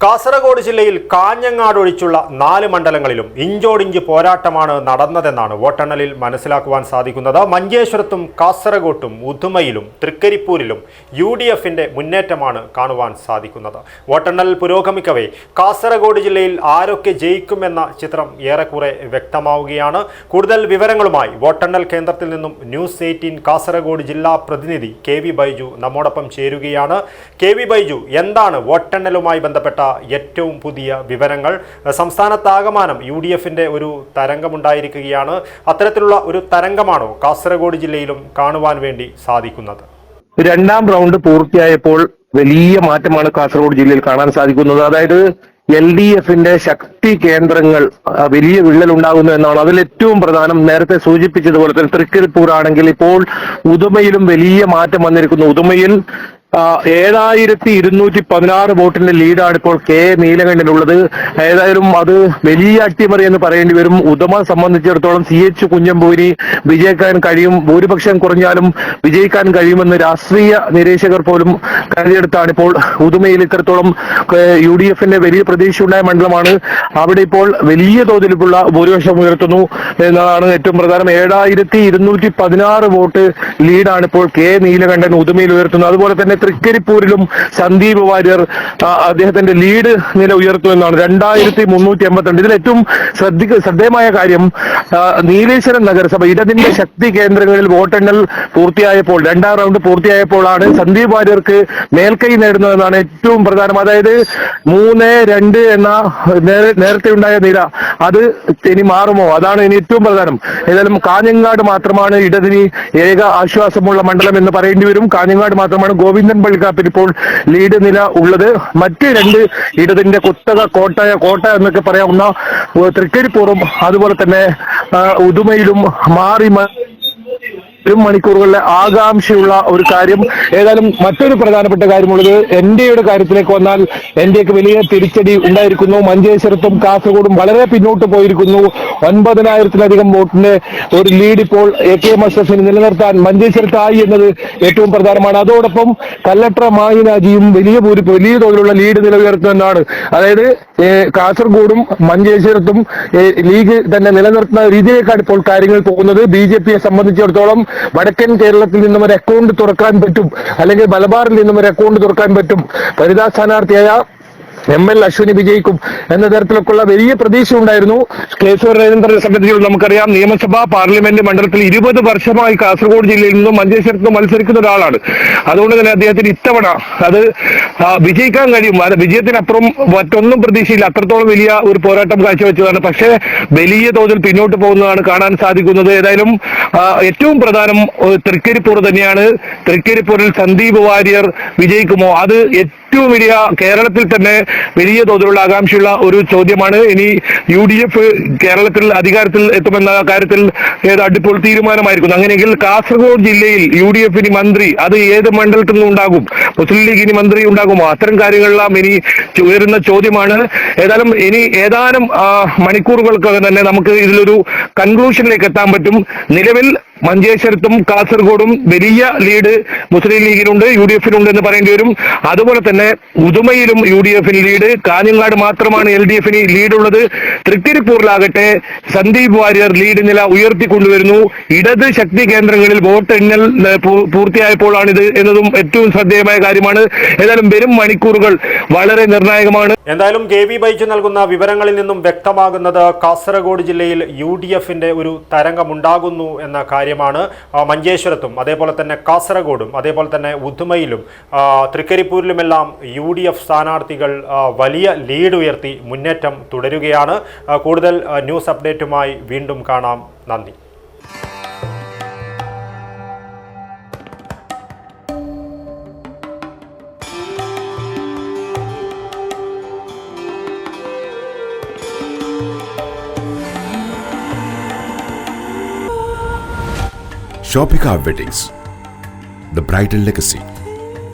കാസർഗോഡ് ജില്ലയിൽ കാഞ്ഞങ്ങാട് ഒഴിച്ചുള്ള 4 മണ്ഡലങ്ങളിലും ഇഞ്ചോടിഞ്ച് പോരാട്ടമാണ് നടന്നതെന്നാണ് വോട്ടെണ്ണലിൽ മനസ്സിലാക്കുവാൻ സാധിക്കുന്നത്. മഞ്ചേശ്വരത്തും കാസർഗോട്ടും ഉദുമയിലും തൃക്കരിപ്പൂരിലും UDFന്റെ മുന്നേറ്റമാണ് കാണുവാൻ സാധിക്കുന്നത്. വോട്ടെണ്ണൽ പുരോഗമിക്കവേ കാസർഗോഡ് ജില്ലയിൽ ആരൊക്കെ ജയിക്കുമെന്ന ചിത്രം ഏറെക്കുറെ വ്യക്തമാവുകയാണ്. കൂടുതൽ വിവരങ്ങളുമായി വോട്ടെണ്ണൽ കേന്ദ്രത്തിൽ നിന്നും ന്യൂസ് 18 കാസർഗോഡ് ജില്ലാ പ്രതിനിധി KV ബൈജു നമ്മോടൊപ്പം ചേരുകയാണ്. KV ബൈജു, എന്താണ് വോട്ടെണ്ണലുമായി ബന്ധപ്പെട്ട ഏറ്റവും പുതിയ വിവരങ്ങൾ? സംസ്ഥാനത്താകമാനം UDFന്റെ ഒരു തരംഗമുണ്ടായിരിക്കുകയാണ്. അത്തരത്തിലുള്ള ഒരു തരംഗമാണോ കാസർഗോഡ് ജില്ലയിലും കാണുവാൻ വേണ്ടി സാധിക്കുന്നത്? രണ്ടാം റൗണ്ട് പൂർത്തിയായപ്പോൾ വലിയ മാറ്റമാണ് കാസർഗോഡ് ജില്ലയിൽ കാണാൻ സാധിക്കുന്നത്. അതായത് LDFന്റെ ശക്തി കേന്ദ്രങ്ങൾ വലിയ വിള്ളൽ ഉണ്ടാകുന്നു എന്നാണ്. അതിൽ ഏറ്റവും പ്രധാനം നേരത്തെ സൂചിപ്പിച്ചതുപോലെ തന്നെ തൃക്കരിപ്പൂർ ആണെങ്കിൽ ഇപ്പോൾ ഉദുമയിലും വലിയ മാറ്റം വന്നിരിക്കുന്നു. ഉദുമയിൽ 7216 വോട്ടിന്റെ ലീഡാണ് ഇപ്പോൾ K നീലകണ്ഠനുള്ളത്. ഏതായാലും അത് വലിയ അട്ടിമറി എന്ന് പറയേണ്ടി വരും. ഉദുമ സംബന്ധിച്ചിടത്തോളം CH കുഞ്ഞമ്പൂരി വിജയിക്കാൻ കഴിയും, ഭൂരിപക്ഷം കുറഞ്ഞാലും വിജയിക്കാൻ കഴിയുമെന്ന് രാഷ്ട്രീയ നിരീക്ഷകർ പോലും കരുതിയെടുത്താണ് ഇപ്പോൾ ഉദുമയിൽ ഇത്രത്തോളം UDFന്റെ വലിയ പ്രതീക്ഷയുണ്ടായ മണ്ഡലമാണ്. അവിടെ ഇപ്പോൾ വലിയ തോതിലുള്ള ഭൂരിപക്ഷം ഉയർത്തുന്നു എന്നതാണ് ഏറ്റവും പ്രധാനം. 7216 വോട്ട് ലീഡാണ് ഇപ്പോൾ K നീലകണ്ഠൻ ഉദുമയിൽ ഉയർത്തുന്നത്. അതുപോലെ തന്നെ തൃക്കരിപ്പൂരിലും സന്ദീപ് വാര്യർ അദ്ദേഹത്തിന്റെ ലീഡ് നില ഉയർത്തുമെന്നാണ് 2382. ഇതിൽ ഏറ്റവും ശ്രദ്ധേയമായ കാര്യം നീലേശ്വരം നഗരസഭ ഇടതിന്റെ ശക്തി കേന്ദ്രങ്ങളിൽ വോട്ടെണ്ണൽ പൂർത്തിയായപ്പോൾ, രണ്ടാം റൗണ്ട് പൂർത്തിയായപ്പോഴാണ് സന്ദീപ് വാര്യർക്ക് മേൽക്കൈ നേടുന്നതെന്നാണ് ഏറ്റവും പ്രധാനം. അതായത് 3-2 എന്ന നേരത്തെ ഉണ്ടായ നില അത് ഇനി മാറുമോ? അതാണ് ഇനി ഏറ്റവും പ്രധാനം. ഏതായാലും കാഞ്ഞങ്ങാട് മാത്രമാണ് ഇടതിന് ഏക ആശ്വാസമുള്ള മണ്ഡലം എന്ന് പറയേണ്ടി വരും. കാഞ്ഞങ്ങാട് മാത്രമാണ് ഗോവിന്ദൻ പള്ളിക്കാപ്പിൽ ഇപ്പോൾ ലീഡ് നില ഉള്ളത്. മറ്റ് 2 ഇടതിന്റെ കുത്തക കോട്ട എന്നൊക്കെ പറയാവുന്ന തൃക്കരിപ്പൂറും അതുപോലെ തന്നെ ഉദുമയിലും മാറി മണിക്കൂറുകളിലെ ആകാംക്ഷയുള്ള ഒരു കാര്യം. ഏതായാലും മറ്റൊരു പ്രധാനപ്പെട്ട കാര്യമുള്ളത് NDAയുടെ കാര്യത്തിലേക്ക് വന്നാൽ NDAക്ക് വലിയ തിരിച്ചടി ഉണ്ടായിരിക്കുന്നു. മഞ്ചേശ്വരത്തും കാസർഗോഡും വളരെ പിന്നോട്ട് പോയിരിക്കുന്നു. 9000-ലധികം വോട്ടിന്റെ ഒരു ലീഡ് ഇപ്പോൾ AKMSFന് നിലനിർത്താൻ മഞ്ചേശ്വരത്തായി എന്നത് ഏറ്റവും പ്രധാനമാണ്. അതോടൊപ്പം കല്ലട്ര മായിനാജിയും വലിയ തോതിലുള്ള ലീഡ് നിലനിർത്തുമെന്നാണ്. അതായത് കാസർഗോഡും മഞ്ചേശ്വരത്തും ലീഗ് തന്നെ നിലനിർത്തുന്ന രീതിയിലേക്കാണ് ഇപ്പോൾ കാര്യങ്ങൾ പോകുന്നത്. BJPയെ സംബന്ധിച്ചിടത്തോളം വടക്കൻ കേരളത്തിൽ നിന്നും ഒരു അക്കൗണ്ട് തുറക്കാൻ പറ്റും, അല്ലെങ്കിൽ മലബാറിൽ നിന്നും ഒരു അക്കൗണ്ട് തുറക്കാൻ പറ്റും. വനിതാ സ്ഥാനാർത്ഥിയായ ML അശ്വിനി വിജയിക്കും എന്ന തരത്തിലൊക്കെയുള്ള വലിയ പ്രതീക്ഷ ഉണ്ടായിരുന്നു. K സുരേന്ദ്രനെ സംബന്ധിച്ച് നമുക്കറിയാം, നിയമസഭാ പാർലമെന്റ് മണ്ഡലത്തിൽ 20 വർഷമായി കാസർഗോഡ് ജില്ലയിൽ നിന്നും മഞ്ചേശ്വരത്ത് മത്സരിക്കുന്ന ഒരാളാണ്. അതുകൊണ്ട് തന്നെ അദ്ദേഹത്തിന് ഇത്തവണ അത് വിജയിക്കാൻ കഴിയും. വിജയത്തിനപ്പുറം മറ്റൊന്നും പ്രതീക്ഷയില്ല. അത്രത്തോളം വലിയ ഒരു പോരാട്ടം കാഴ്ചവെച്ചതാണ്. പക്ഷേ വലിയ തോതിൽ പിന്നോട്ട് പോകുന്നതാണ് കാണാൻ സാധിക്കുന്നത്. ഏതായാലും ഏറ്റവും പ്രധാനം തൃക്കരിപ്പൂർ തന്നെയാണ്. തൃക്കരിപ്പൂരിൽ സന്ദീപ് വാര്യർ വിജയിക്കുമോ? അത് ഏറ്റവും വലിയ, കേരളത്തിൽ തന്നെ വലിയ തോതിലുള്ള ആകാംക്ഷയുള്ള ഒരു ചോദ്യമാണ്. ഇനി UDF കേരളത്തിൽ അധികാരത്തിൽ എത്തുമെന്ന കാര്യത്തിൽ ഇപ്പോൾ തീരുമാനമായിരിക്കുന്നു. അങ്ങനെയെങ്കിൽ കാസർഗോഡ് ജില്ലയിൽ UDFന് മന്ത്രി അത് ഏത് മണ്ഡലത്തിൽ നിന്നും ഉണ്ടാകും? മുസ്ലിം ലീഗിന് മന്ത്രി ഉണ്ടാകുമോ? അത്തരം കാര്യങ്ങളെല്ലാം ഇനി ഉയരുന്ന ചോദ്യമാണ്. ഏതായാലും ഇനി ഏതാനും മണിക്കൂറുകൾക്ക് തന്നെ നമുക്ക് ഇതിലൊരു കൺക്ലൂഷനിലേക്ക് എത്താൻ പറ്റും. നിലവിൽ മഞ്ചേശ്വരത്തും കാസർഗോഡും വലിയ ലീഡ് മുസ്ലിം ലീഗിനുണ്ട്, UDFനുണ്ട് എന്ന് പറയേണ്ടി വരും. അതുപോലെ തന്നെ ഉദുമയിലും UDFന് ലീഡ്, കാഞ്ഞങ്ങാട് മാത്രമാണ് LDFന് ലീഡുള്ളത്. തൃക്കരിപ്പൂരിലാകട്ടെ സന്ദീപ് വാര്യർ ലീഡ് നില ഉയർത്തിക്കൊണ്ടുവരുന്നു. ഇടത് ശക്തി കേന്ദ്രങ്ങളിൽ വോട്ടെണ്ണൽ പൂർത്തിയായപ്പോഴാണിത് എന്നതും ഏറ്റവും ശ്രദ്ധേയമായ കാര്യമാണ്. ഏതായാലും വരും മണിക്കൂറുകൾ വളരെ നിർണായകമാണ്. എന്തായാലും KV ബൈജു നൽകുന്ന വിവരങ്ങളിൽ നിന്നും വ്യക്തമാകുന്നത് കാസർഗോഡ് ജില്ലയിൽ UDFന്റെ ഒരു തരംഗമുണ്ടാകുന്നു എന്ന കാര്യമാണ്. മഞ്ചേശ്വരത്തും അതേപോലെ തന്നെ കാസർഗോഡും അതേപോലെ തന്നെ ഉദുമയിലും തൃക്കരിപ്പൂരിലുമെല്ലാം UDF സ്ഥാനാർത്ഥികൾ വലിയ ലീഡ് ഉയർത്തി മുന്നേറ്റം തുടരുകയാണ്. കൂടുതൽ ന്യൂസ് അപ്ഡേറ്റുമായി വീണ്ടും കാണാം. നന്ദി. Shopika Weddings, the bridal legacy.